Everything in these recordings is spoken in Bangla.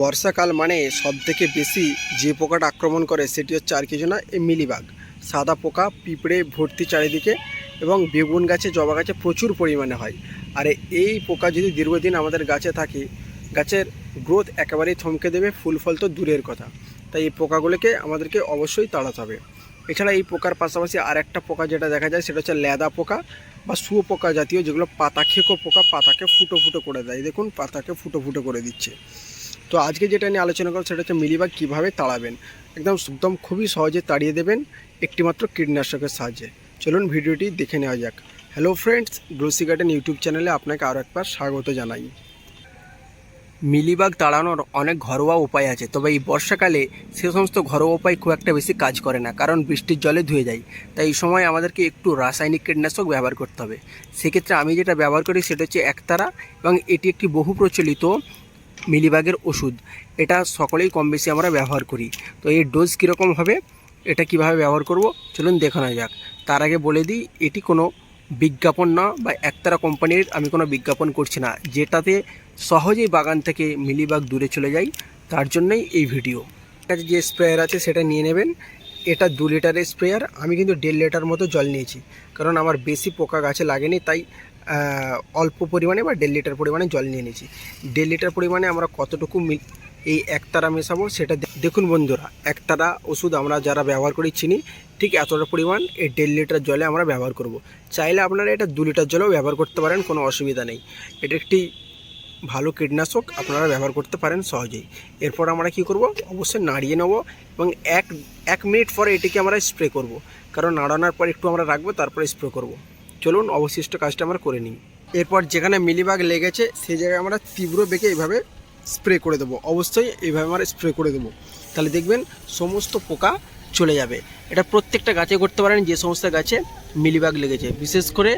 বর্ষাকাল মানে সবথেকে বেশি যে পোকাটা আক্রমণ করে সেটি হচ্ছে আর কিছু না, এই মিলিবাগ। সাদা পোকা পিঁপড়ে ভর্তি চারিদিকে এবং বেগুন গাছে জবা গাছে প্রচুর পরিমাণে হয়। আর এই পোকা যদি দীর্ঘদিন আমাদের গাছে থাকে, গাছের গ্রোথ একেবারেই থমকে দেবে, ফুল ফল তো দূরের কথা। তাই এই পোকাগুলোকে আমাদেরকে অবশ্যই তাড়াতে হবে। এছাড়া এই পোকার পাশাপাশি আর একটা পোকা যেটা দেখা যায় সেটা হচ্ছে লেদা পোকা বা শুয়োপোকা জাতীয়, যেগুলো পাতা খেকো পোকা, পাতাকে ফুটো ফুটো করে দেয়। দেখুন পাতাকে ফুটো ফুটো করে দিচ্ছে। তো আজকে যেটা নিয়ে আলোচনা করব সেটা হচ্ছে মিলিবাগ কীভাবে তাড়াবেন। একদম খুবই সহজে তাড়িয়ে দেবেন একটিমাত্র কীটনাশকের সাহায্যে। চলুন ভিডিওটি দেখে নেওয়া যাক। Hello friends, Grossi garden YouTube চ্যানেলে আপনাকে আরও একবার স্বাগত জানাই। মিলিবাগ তাড়ানোর অনেক ঘরোয়া উপায় আছে, তবে এই বর্ষাকালে সে সমস্ত ঘরোয়া উপায় খুব একটা বেশি কাজ করে না, কারণ বৃষ্টির জলে ধুয়ে যায়। তাই এই সময় আমাদেরকে একটু রাসায়নিক কীটনাশক ব্যবহার করতে হবে। সেক্ষেত্রে আমি যেটা ব্যবহার করি সেটা হচ্ছে একতারা, এবং এটি একটি বহু প্রচলিত মিলিবাগের ওষুধ। এটা সকলেই কম বেশি আমরা ব্যবহার করি। তো এর ডোজ কীরকম হবে, এটা কিভাবে ব্যবহার করব চলুন দেখানো যাক। তার আগে বলে দিই, এটি কোনো বিজ্ঞাপন না, বা একতারা কোম্পানির আমি কোনো বিজ্ঞাপন করছি না, যেটাতে সহজেই বাগান থেকে মিলিবাগ দূরে চলে যায়, তার জন্যই এই ভিডিও। কাছে যে স্প্রেয়ার আছে সেটা নিয়ে নেবেন। এটা 2 লিটারের স্প্রেয়ার। আমি কিন্তু 1.5 লিটার মতো জল নিয়েছি, কারণ আমার বেশি পোকা গাছে লাগেনি, তাই অল্প পরিমাণে বা 1.5 লিটার পরিমাণে জল নিয়ে নিয়েছি। 1.5 লিটার পরিমাণে আমরা কতটুকু এই একতারা মেশাবো সেটা দেখুন বন্ধুরা। একতারা ওষুধ আমরা যারা ব্যবহার করি চিনি, ঠিক এতটা পরিমাণ এই 1.5 লিটার জলে আমরা ব্যবহার করব। চাইলে আপনারা এটা 2 লিটার জলেও ব্যবহার করতে পারেন, কোনো অসুবিধা নেই। এটা একটি ভালো কীটনাশক, আপনারা ব্যবহার করতে পারেন সহজেই। এরপর আমরা কি করব, অবশ্যই নাড়িয়ে নেব, এবং এক মিনিট পরে এটিকে আমরা স্প্রে করব, কারণ নাড়ানোর পর একটু আমরা রাখবো, তারপরে স্প্রে করব। চলুন অবশিষ্ট কাজটা আমরা করে নিই। এরপর যেখানে মিলিবাগ লেগেছে সেই জায়গায় আমরা তীব্র বেগে এইভাবে স্প্রে করে দেবো। অবশ্যই এইভাবে আমরা স্প্রে করে দেবো, তাহলে দেখবেন সমস্ত পোকা চলে যাবে। এটা প্রত্যেকটা গাছে করতে পারেন যে সমস্ত গাছে মিলিবাগ লেগেছে, বিশেষ করে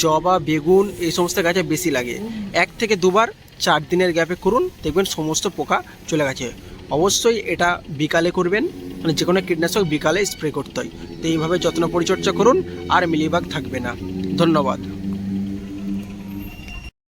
জবা বেগুন এই সমস্ত গাছে বেশি লাগে। 1 থেকে 2 বার 4 দিনের গ্যাপে করুন, দেখবেন সমস্ত পোকা চলে গেছে। অবশ্যই এটা বিকালে করবেন, মানে যে কোনো কীটনাশক বিকালে স্প্রে করতে হয়। তো এইভাবে যত্ন পরিচর্যা করুন, আর মিলিবাগ থাকবে না। ধন্যবাদ।